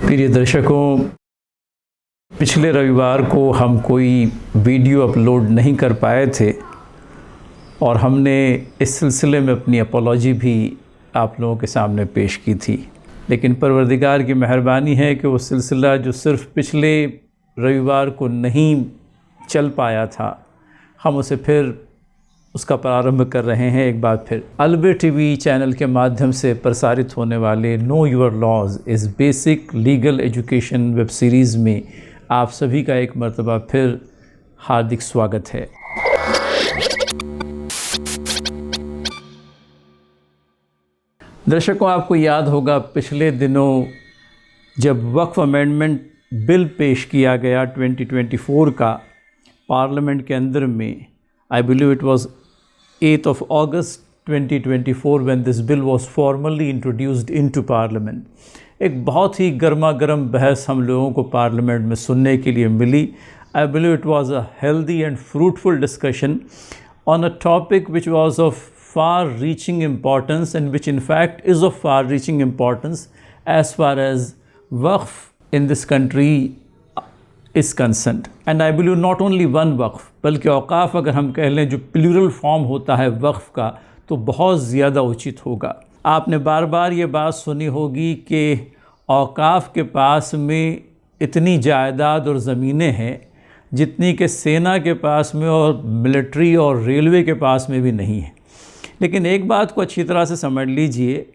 प्रिय दर्शकों, पिछले रविवार को हम कोई वीडियो अपलोड नहीं कर पाए थे और हमने इस सिलसिले में अपनी अपॉलॉजी भी आप लोगों के सामने पेश की थी। लेकिन परवरदिगार की मेहरबानी है कि वो सिलसिला जो सिर्फ़ पिछले रविवार को नहीं चल पाया था, हम उसे फिर उसका प्रारंभ कर रहे हैं। एक बार फिर अलबेर टीवी चैनल के माध्यम से प्रसारित होने वाले नो योर लॉज इस basic legal education web series में आप सभी का एक मर्तबा फिर हार्दिक स्वागत है। दर्शकों, आपको याद होगा पिछले दिनों जब वक्फ अमेंडमेंट बिल पेश किया गया 2024 का पार्लियामेंट के अंदर में, I believe it was 8th of August 2024 when this bill was formally introduced into parliament। एक बहुत ही गर्मा गर्म बहस हम लोगों को पार्लियामेंट में सुनने के लिए मिली। I believe it was a healthy and fruitful discussion on a topic which was of far-reaching importance and which in fact is of far-reaching importance as far as waqf in this country is concerned। And I believe not only one वक्फ़ बल्कि औक़ाफ़ अगर हम कह लें जो plural form होता है वक्फ़ का, तो बहुत ज़्यादा उचित होगा। आपने बार बार ये बात सुनी होगी कि औक़ाफ़ के पास में इतनी जायदाद और ज़मीनें हैं जितनी कि सेना के पास में और मिलिट्री और रेलवे के पास में भी नहीं है। लेकिन एक बात को अच्छी तरह से समझ लीजिए,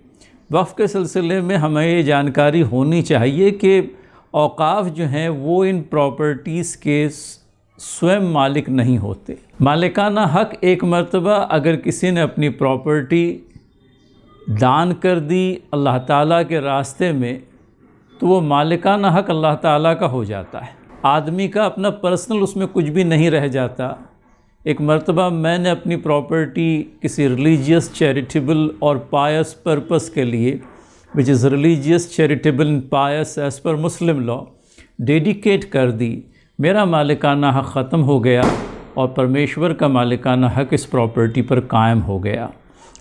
वक्फ़ के सिलसिले में हमें ये जानकारी होनी चाहिए कि औक़ाफ़ जो हैं वो इन प्रॉपर्टीज़ के स्वयं मालिक नहीं होते। मालिकाना हक़ एक मर्तबा अगर किसी ने अपनी प्रॉपर्टी दान कर दी अल्लाह ताला के रास्ते में, तो वो मालिकाना हक़ अल्लाह ताला का हो जाता है। आदमी का अपना पर्सनल उसमें कुछ भी नहीं रह जाता। एक मर्तबा मैंने अपनी प्रॉपर्टी किसी रिलीजियस, चैरिटेबल और पायस पर्पस के लिए, which is religious, charitable and Payas as per Muslim law, dedicate कर दी। मेरा मालिकाना हक़ ख़त्म हो गया और परमेश्वर का मालिकाना हक़ इस प्रॉपर्टी पर कायम हो गया।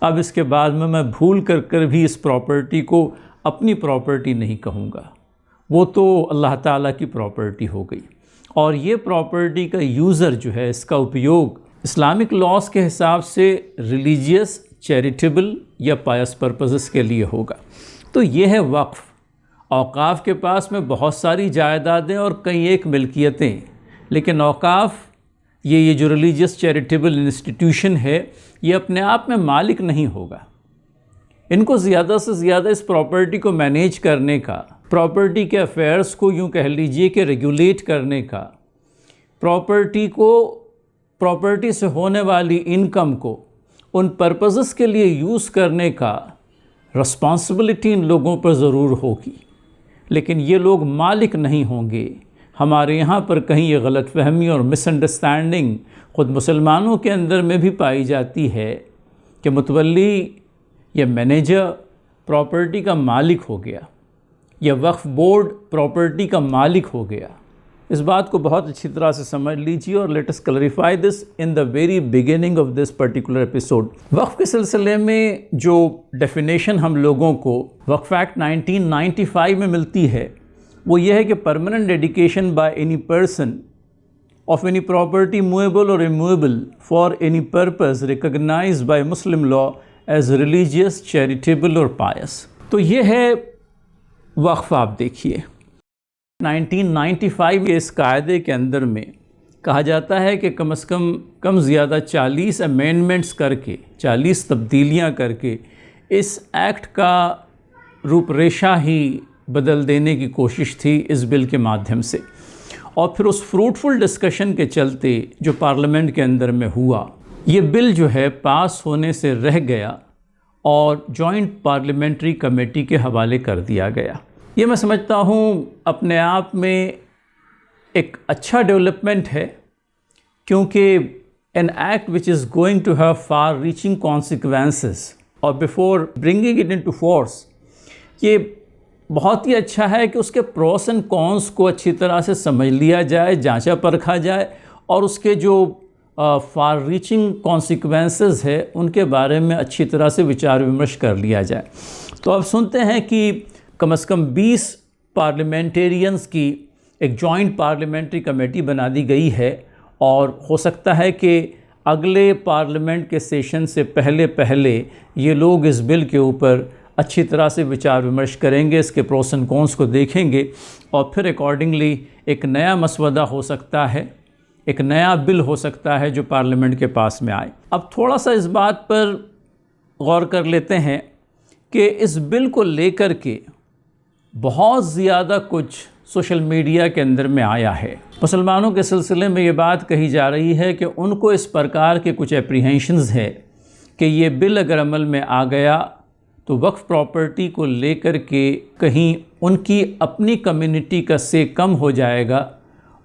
अब इसके बाद में मैं भूल कर भी इस प्रॉपर्टी को अपनी प्रॉपर्टी नहीं कहूँगा, वो तो अल्लाह ताला की प्रॉपर्टी हो गई। और ये प्रॉपर्टी का यूज़र जो है, इसका उपयोग इस्लामिक लॉस के हिसाब से रिलीजियस, चैरिटेबल या पायस पर्पसेस के लिए होगा। तो ये है वक्फ़। औक़ाफ़ के पास में बहुत सारी जायदादें और कई एक मिल्कियतें, लेकिन औक़ाफ़ ये जो रिलीजियस चैरिटेबल इंस्टीट्यूशन है, ये अपने आप में मालिक नहीं होगा। इनको ज़्यादा से ज़्यादा इस प्रॉपर्टी को मैनेज करने का, प्रॉपर्टी के अफेयर्स को यूँ कह लीजिए कि रेगुलेट करने का, प्रॉपर्टी से होने वाली इनकम को उन पर्पसेस के लिए यूज़ करने का रिस्पॉन्सिबिलिटी इन लोगों पर ज़रूर होगी, लेकिन ये लोग मालिक नहीं होंगे। हमारे यहाँ पर कहीं ये गलतफहमी और मिसअंडरस्टैंडिंग ख़ुद मुसलमानों के अंदर में भी पाई जाती है कि मुतवल्ली या मैनेजर प्रॉपर्टी का मालिक हो गया या वक्फ बोर्ड प्रॉपर्टी का मालिक हो गया। इस बात को बहुत अच्छी तरह से समझ लीजिए और let us clarify this in the very beginning of this particular episode. वक्फ के सिलसिले में जो डेफिनेशन हम लोगों को वक्फ एक्ट 1995 में मिलती है, वो ये है कि permanent dedication by any person of any property movable और immovable for any purpose recognised by Muslim law as religious, charitable और पायस। तो ये है वक्फ। आप देखिए 1995 के इस कायदे के अंदर में कहा जाता है कि कम से कम ज़्यादा 40 अमेंडमेंट्स करके, 40 तब्दीलियां करके इस एक्ट का रूपरेशा ही बदल देने की कोशिश थी इस बिल के माध्यम से। और फिर उस फ्रूटफुल डिस्कशन के चलते जो पार्लियामेंट के अंदर में हुआ, ये बिल जो है पास होने से रह गया और जॉइंट पार्लियामेंट्री कमेटी के हवाले कर दिया गया। ये मैं समझता हूँ अपने आप में एक अच्छा डेवलपमेंट है, क्योंकि an act which is going to have far reaching consequences और before bringing it into force, ये बहुत ही अच्छा है कि उसके प्रोस एंड कॉन्स को अच्छी तरह से समझ लिया जाए, जांचा परखा जाए और उसके जो फार रीचिंग कॉन्सिक्वेंसेस है उनके बारे में अच्छी तरह से विचार विमर्श कर लिया जाए। तो अब सुनते हैं कि कम से कम 20 पार्लियामेंटेरियंस की एक जॉइंट पार्लियामेंट्री कमेटी बना दी गई है और हो सकता है कि अगले पार्लियामेंट के सेशन से पहले ये लोग इस बिल के ऊपर अच्छी तरह से विचार विमर्श करेंगे, इसके प्रोस एंड कॉन्स को देखेंगे और फिर अकॉर्डिंगली एक नया मसवदा हो सकता है, एक नया बिल हो सकता है जो पार्लियामेंट के पास में आए। अब थोड़ा सा इस बात पर गौर कर लेते हैं कि इस बिल को लेकर के बहुत ज़्यादा कुछ सोशल मीडिया के अंदर में आया है। मुसलमानों के सिलसिले में ये बात कही जा रही है कि उनको इस प्रकार के कुछ एप्रीहेंशंस है कि ये बिल अगर अमल में आ गया तो वक्फ प्रॉपर्टी को लेकर के कहीं उनकी अपनी कम्युनिटी का से कम हो जाएगा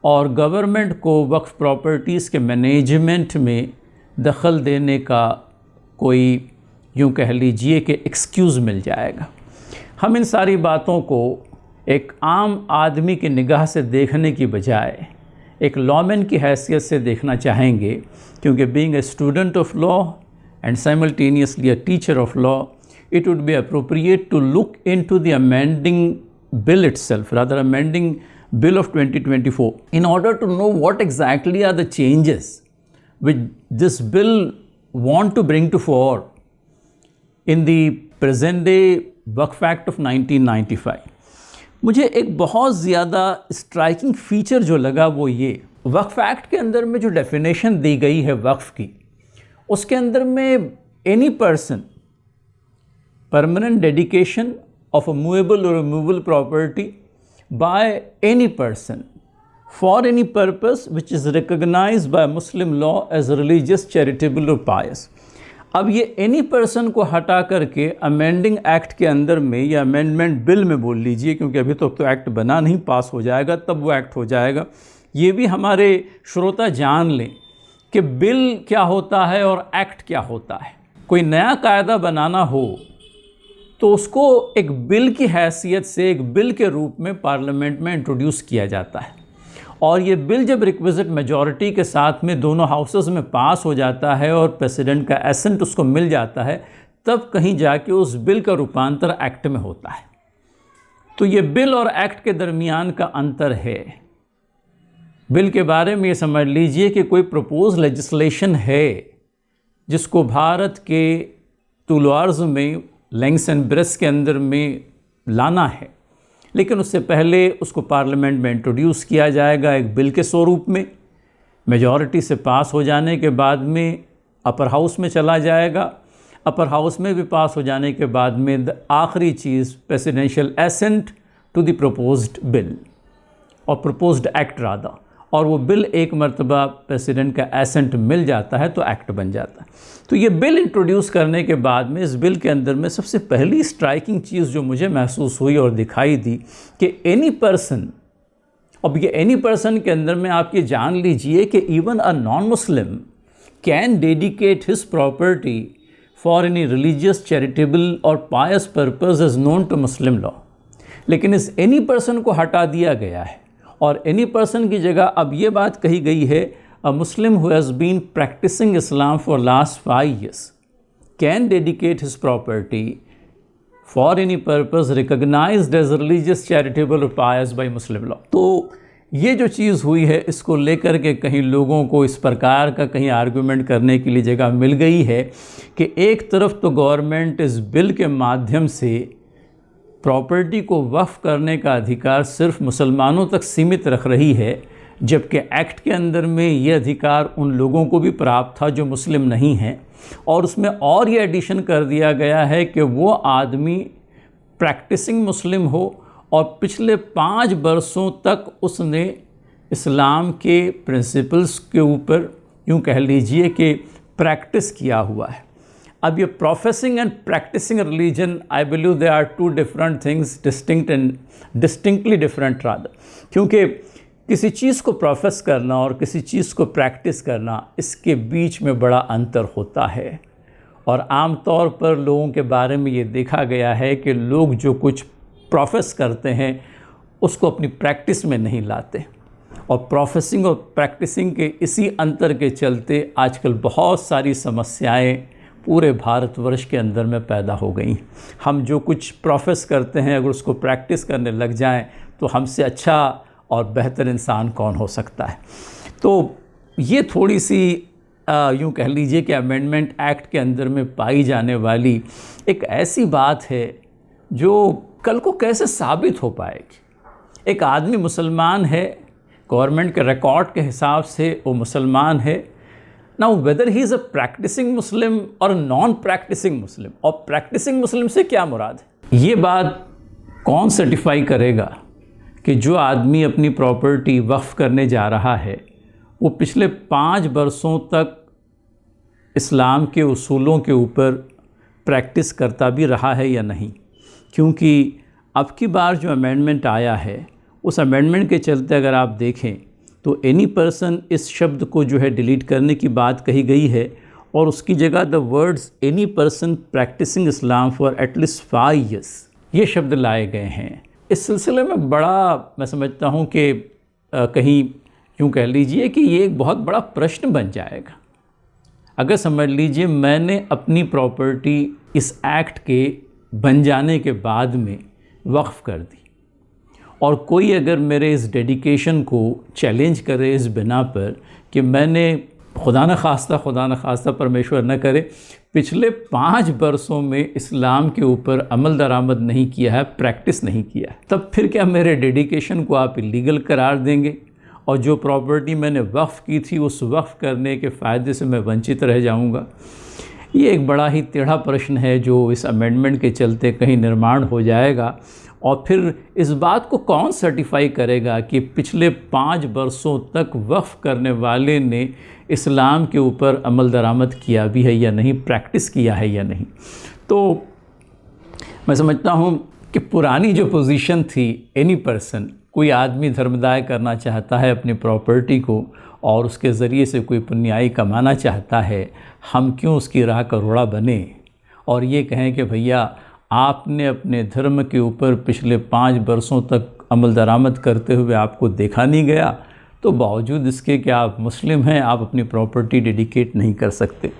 और गवर्नमेंट को वक्फ प्रॉपर्टीज़ के मैनेजमेंट में दखल देने का कोई यूँ कह लीजिए कि एक्सक्यूज़ मिल जाएगा। हम इन सारी बातों को एक आम आदमी की निगाह से देखने की बजाय एक लॉमैन की हैसियत से देखना चाहेंगे, क्योंकि being a student of law and simultaneously a teacher of law, it would be appropriate to look into the amending bill itself, rather amending bill of 2024, in order to know what exactly are the changes which this bill want to bring to fore in the present day Waqf Act of 1995. मुझे एक बहुत ज़्यादा striking feature जो लगा वो ये, वक्फ act के अंदर में जो डेफिनेशन दी गई है वक्फ की, उसके अंदर में any person permanent dedication of a movable or immovable property by any person for any purpose which is recognized by Muslim law as religious, charitable or pious. अब ये एनी पर्सन को हटा करके अमेंडिंग एक्ट के अंदर में या amendment bill में बोल लीजिए, क्योंकि अभी तो एक्ट बना नहीं, पास हो जाएगा तब वो एक्ट हो जाएगा। ये भी हमारे श्रोता जान लें कि बिल क्या होता है और एक्ट क्या होता है। कोई नया कायदा बनाना हो तो उसको एक बिल की हैसियत से, एक बिल के रूप में पार्लियामेंट में इंट्रोड्यूस किया जाता है और ये बिल जब रिक्विजिट मेजॉरिटी के साथ में दोनों हाउसेस में पास हो जाता है और प्रेसिडेंट का एसेंट उसको मिल जाता है, तब कहीं जाके उस बिल का रूपांतर एक्ट में होता है। तो ये बिल और एक्ट के दरमियान का अंतर है। बिल के बारे में ये समझ लीजिए कि कोई प्रपोज लेजिस्लेशन है जिसको भारत के तूल अर्ज़ में लेंग्थ एंड ब्रेड्थ के अंदर में लाना है, लेकिन उससे पहले उसको पार्लियामेंट में इंट्रोड्यूस किया जाएगा एक बिल के स्वरूप में। मेजॉरिटी से पास हो जाने के बाद में अपर हाउस में चला जाएगा, अपर हाउस में भी पास हो जाने के बाद में आखिरी चीज़ presidential assent to the proposed bill और प्रपोज्ड एक्ट रादा, और वो बिल एक मरतबा प्रेसिडेंट का एसेंट मिल जाता है तो एक्ट बन जाता है। तो ये बिल इंट्रोड्यूस करने के बाद में इस बिल के अंदर में सबसे पहली स्ट्राइकिंग चीज़ जो मुझे महसूस हुई और दिखाई दी कि एनी पर्सन, अब ये एनी पर्सन के अंदर में आप ये जान लीजिए कि even a non Muslim can dedicate his property for any religious, charitable और pious purpose is known to Muslim law, लेकिन इस एनी पर्सन को हटा दिया गया है और एनी पर्सन की जगह अब ये बात कही गई है, a Muslim who has been practicing Islam for last 5 years can dedicate his property for any purpose recognized as religious, charitable or pious by Muslim law. तो ये जो चीज़ हुई है, इसको लेकर के कहीं लोगों को इस प्रकार का कहीं आर्गूमेंट करने के लिए जगह मिल गई है कि एक तरफ तो गवर्नमेंट इस बिल के माध्यम से प्रॉपर्टी को वक्फ करने का अधिकार सिर्फ मुसलमानों तक सीमित रख रही है, जबकि एक्ट के अंदर में ये अधिकार उन लोगों को भी प्राप्त था जो मुस्लिम नहीं हैं, और उसमें और ये एडिशन कर दिया गया है कि वो आदमी प्रैक्टिसिंग मुस्लिम हो और पिछले 5 बरसों तक उसने इस्लाम के प्रिंसिपल्स के ऊपर यूँ कह लीजिए कि प्रैक्टिस किया हुआ है। अब ये professing and practising religion, I believe they are 2 different things, distinct and distinctly different rather, क्योंकि किसी चीज़ को प्रोफेस करना और किसी चीज़ को प्रैक्टिस करना, इसके बीच में बड़ा अंतर होता है। और आम तौर पर लोगों के बारे में ये देखा गया है कि लोग जो कुछ प्रोफेस करते हैं उसको अपनी प्रैक्टिस में नहीं लाते, और प्रोफेसिंग और प्रैक्टिसिंग के इसी अंतर के चलते आजकल बहुत सारी समस्याएं पूरे भारतवर्ष के अंदर में पैदा हो गई। हम जो कुछ प्रोफेस करते हैं अगर उसको प्रैक्टिस करने लग जाएं तो हमसे अच्छा और बेहतर इंसान कौन हो सकता है। तो ये थोड़ी सी यूँ कह लीजिए कि अमेंडमेंट एक्ट के अंदर में पाई जाने वाली एक ऐसी बात है जो कल को कैसे साबित हो पाएगी। एक आदमी मुसलमान है, गवर्नमेंट के रिकॉर्ड के हिसाब से वो मुसलमान है। Now whether he is a practising Muslim और नॉन प्रैक्टिसिंग मुस्लिम, और प्रैक्टिसिंग मुस्लिम से क्या मुराद है, ये बात कौन सर्टिफाई करेगा कि जो आदमी अपनी प्रॉपर्टी वक्फ करने जा रहा है वो पिछले 5 बरसों तक इस्लाम के उसूलों के ऊपर प्रैक्टिस करता भी रहा है या नहीं। क्योंकि अब की बार जो अमेंडमेंट आया है उस अमेंडमेंट के चलते अगर आप देखें तो एनी पर्सन इस शब्द को जो है डिलीट करने की बात कही गई है और उसकी जगह the words any person practising Islam for at least 5 years ये शब्द लाए गए हैं। इस सिलसिले में बड़ा मैं समझता हूँ कि कहीं यूँ कह लीजिए कि ये एक बहुत बड़ा प्रश्न बन जाएगा। अगर समझ लीजिए मैंने अपनी प्रॉपर्टी इस एक्ट के बन जाने के बाद में वक्फ़ कर दी और कोई अगर मेरे इस डेडिकेशन को चैलेंज करे इस बिना पर कि मैंने खुदा न खास्ता परमेश्वर न करे पिछले 5 बरसों में इस्लाम के ऊपर अमल दरामद नहीं किया है, प्रैक्टिस नहीं किया है, तब फिर क्या मेरे डेडिकेशन को आप इलीगल करार देंगे और जो प्रॉपर्टी मैंने वक्फ़ की थी उस वक्फ़ करने के फ़ायदे से मैं वंचित रह जाऊंगा। ये एक बड़ा ही टेढ़ा प्रश्न है जो इस अमेंडमेंट के चलते कहीं निर्माण हो जाएगा। और फिर इस बात को कौन सर्टिफाई करेगा कि पिछले 5 बरसों तक वक्फ़ करने वाले ने इस्लाम के ऊपर अमल दरामद किया भी है या नहीं, प्रैक्टिस किया है या नहीं। तो मैं समझता हूँ कि पुरानी जो पोजीशन थी, एनी पर्सन, कोई आदमी धर्मदाय करना चाहता है अपनी प्रॉपर्टी को और उसके ज़रिए से कोई पुण्याई कमाना चाहता है, हम क्यों उसकी राह का रोड़ा बने और ये कहें कि भैया आपने अपने धर्म के ऊपर पिछले 5 बरसों तक अमल दरामद करते हुए आपको देखा नहीं गया, तो बावजूद इसके कि आप मुस्लिम हैं आप अपनी प्रॉपर्टी डेडिकेट नहीं कर सकते।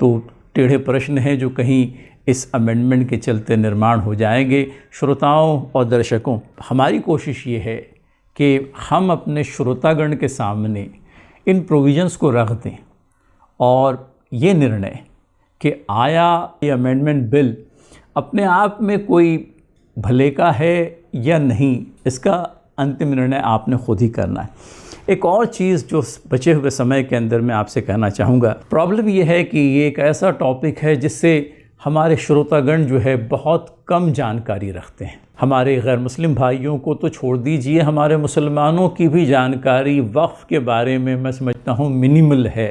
तो टेढ़े प्रश्न हैं जो कहीं इस अमेंडमेंट के चलते निर्माण हो जाएंगे। श्रोताओं और दर्शकों, हमारी कोशिश ये है कि हम अपने श्रोतागण के सामने इन प्रोविज़न्स को रख दें और ये निर्णय कि आया ये अमेंडमेंट बिल अपने आप में कोई भले का है या नहीं, इसका अंतिम निर्णय आपने खुद ही करना है। एक और चीज़ जो बचे हुए समय के अंदर मैं आपसे कहना चाहूँगा, प्रॉब्लम ये है कि ये एक ऐसा टॉपिक है जिससे हमारे श्रोतागण जो है बहुत कम जानकारी रखते हैं। हमारे गैर मुस्लिम भाइयों को तो छोड़ दीजिए, हमारे मुसलमानों की भी जानकारी वक्फ़ के बारे में मैं समझता हूँ मिनिमल है।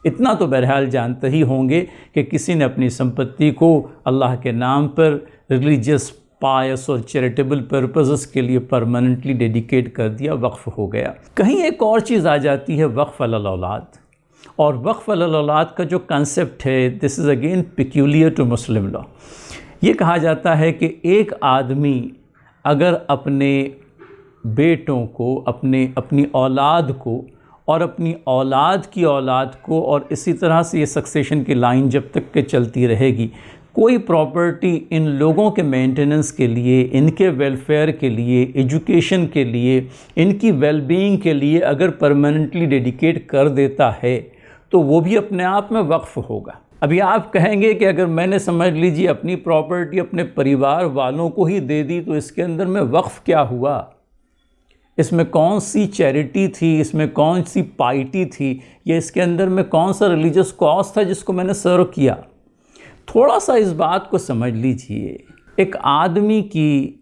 इतना तो बहरहाल जानते ही होंगे कि किसी ने अपनी संपत्ति को अल्लाह के नाम पर रिलीजियस, पायस और चैरिटेबल पर्पसेस के लिए परमानेंटली डेडिकेट कर दिया, वक्फ़ हो गया। कहीं एक और चीज़ आ जाती है वक्फ़ अलल औलाद, और वक्फ़ अलल औलाद का जो कंसेप्ट है this is again peculiar to Muslim law. ये कहा जाता है कि एक आदमी अगर अपने बेटों को, अपनी औलाद को और अपनी औलाद की औलाद को, और इसी तरह से ये सक्सेशन की लाइन जब तक के चलती रहेगी, कोई प्रॉपर्टी इन लोगों के मेंटेनेंस के लिए, इनके वेलफेयर के लिए, एजुकेशन के लिए, इनकी वेलबीइंग के लिए अगर परमानेंटली डेडिकेट कर देता है तो वो भी अपने आप में वक्फ़ होगा। अभी आप कहेंगे कि अगर मैंने समझ लीजिए अपनी प्रॉपर्टी अपने परिवार वालों को ही दे दी तो इसके अंदर में वक्फ़ क्या हुआ, इसमें कौन सी चैरिटी थी, इसमें कौन सी पाइटी थी, या इसके अंदर में कौन सा रिलीजियस कॉज था जिसको मैंने सर्व किया। थोड़ा सा इस बात को समझ लीजिए, एक आदमी की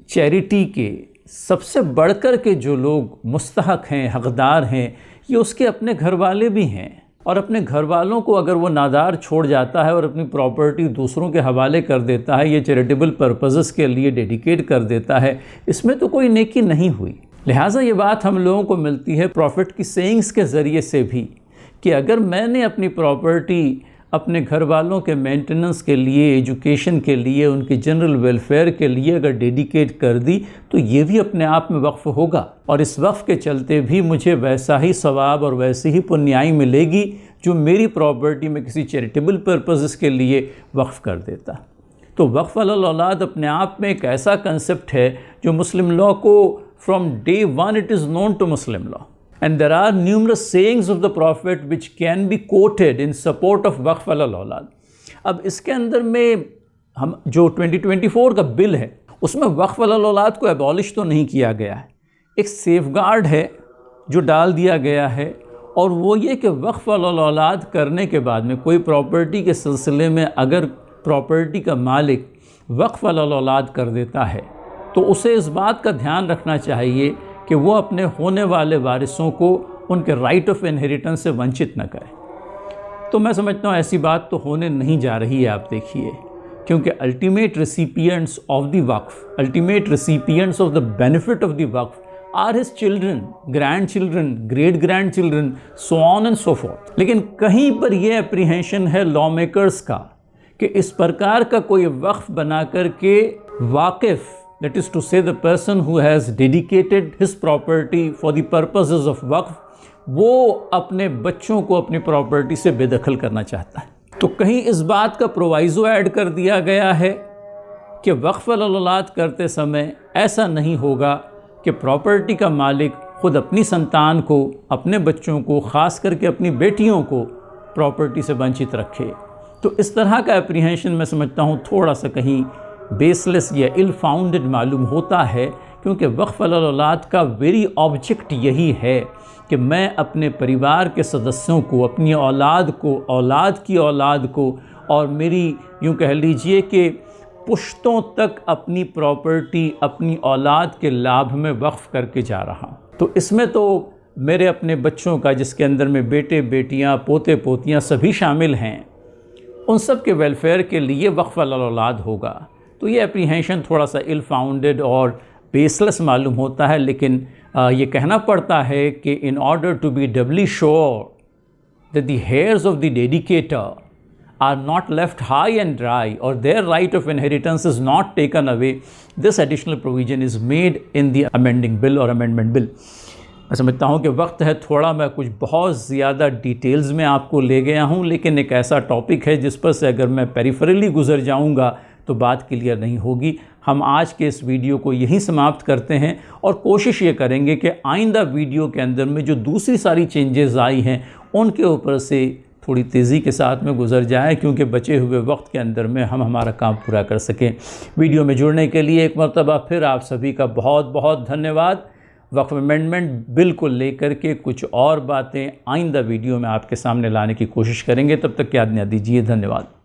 चैरिटी के सबसे बढ़कर के जो लोग मुस्तहक हैं, हकदार हैं, ये उसके अपने घर वाले भी हैं। और अपने घर वालों को अगर वो नादार छोड़ जाता है और अपनी प्रॉपर्टी दूसरों के हवाले कर देता है, ये चैरिटेबल पर्पसेस के लिए डेडिकेट कर देता है, इसमें तो कोई नेकी नहीं हुई। लिहाजा ये बात हम लोगों को मिलती है प्रॉफिट की सेइंग्स के ज़रिए से भी कि अगर मैंने अपनी प्रॉपर्टी अपने घर वालों के मेंटेनेंस के लिए, एजुकेशन के लिए, उनकी जनरल वेलफेयर के लिए अगर डेडिकेट कर दी तो ये भी अपने आप में वक्फ़ होगा, और इस वक्फ़ के चलते भी मुझे वैसा ही सवाब और वैसी ही पुण्याई मिलेगी जो मेरी प्रॉपर्टी में किसी चैरिटेबल पर्पसेस के लिए वक्फ़ कर देता। तो वक्फ़ अलल औलाद अपने आप में एक ऐसा कंसेप्ट है जो मुस्लिम लॉ को from day one it is known to Muslim law, and there are numerous sayings of the prophet which can be quoted in support of वक्फ़ अलल औलाद। अब इसके अंदर में हम जो 2024 का बिल है उसमें वक्फ़ अलल औलाद को एबॉलिश तो नहीं किया गया है, एक सेफगार्ड है जो डाल दिया गया है, और वो ये कि वक्फ़ अलल औलाद करने के बाद में कोई प्रॉपर्टी के सिलसिले में अगर प्रॉपर्टी का मालिक वक्फ़ अलल औलाद कर देता है तो उसे इस बात का ध्यान रखना चाहिए कि वो अपने होने वाले वारिसों को उनके राइट ऑफ इनहेरिटेंस से वंचित न करे। तो मैं समझता हूँ ऐसी बात तो होने नहीं जा रही है, आप देखिए, क्योंकि अल्टीमेट रिसिपिएंट्स ऑफ द वक्फ़, ultimate recipients of the benefit of the वक्फ़ are his children, grand children, great grand children, so on and so forth. लेकिन कहीं पर यह एप्रीहेंशन है लॉ मेकर्स का कि इस प्रकार का कोई वक्फ़ बना कर के वाकिफ़, that is to say the person who has dedicated his property for the purposes of वक्फ़, वो अपने बच्चों को अपनी प्रॉपर्टी से बेदखल करना चाहता है। तो कहीं इस बात का प्रोवाइज़ो ऐड कर दिया गया है कि वक्फ़ अलल औलाद करते समय ऐसा नहीं होगा कि प्रॉपर्टी का मालिक ख़ुद अपनी संतान को, अपने बच्चों को, ख़ास करके अपनी बेटियों को प्रॉपर्टी से वंचित रखे। तो इस तरह का एप्रीहेंशन मैं समझता हूँ थोड़ा सा कहीं बेसलेस या इल फाउंडेड मालूम होता है, क्योंकि वक्फ़ अलल औलाद का वेरी ऑब्जेक्ट यही है कि मैं अपने परिवार के सदस्यों को, अपनी औलाद को, औलाद की औलाद को, और मेरी यूँ कह लीजिए कि पुश्तों तक अपनी प्रॉपर्टी अपनी औलाद के लाभ में वक्फ़ करके जा रहा हूँ। तो इसमें तो मेरे अपने बच्चों का, जिसके अंदर में बेटे बेटियाँ, पोते पोतियाँ सभी शामिल हैं, उन सब के वेलफेयर के लिए वक्फ़ अलल औलाद होगा। तो ये एप्रीहेंशन थोड़ा सा इल फाउंडेड और बेसलेस मालूम होता है, लेकिन ये कहना पड़ता है कि in order to be doubly sure that the heirs of the dedicator are not left high and dry or their right of inheritance is not taken away, this additional provision is made in the amending bill or amendment bill। मैं समझता हूँ कि वक्त है थोड़ा, मैं कुछ बहुत ज़्यादा डिटेल्स में आपको ले गया हूँ, लेकिन एक ऐसा टॉपिक है जिस पर से अगर मैं पेरिफेरली गुजर जाऊँगा तो बात क्लियर नहीं होगी। हम आज के इस वीडियो को यहीं समाप्त करते हैं और कोशिश ये करेंगे कि आइंदा वीडियो के अंदर में जो दूसरी सारी चेंजेस आई हैं उनके ऊपर से थोड़ी तेज़ी के साथ में गुजर जाए, क्योंकि बचे हुए वक्त के अंदर में हम हमारा काम पूरा कर सकें। वीडियो में जुड़ने के लिए एक मरतबा फिर आप सभी का बहुत बहुत धन्यवाद। वक्फ अमेंडमेंट बिल को लेकर के कुछ और बातें आइंदा वीडियो में आपके सामने लाने की कोशिश करेंगे। तब तक की आज्ञा दीजिए। धन्यवाद।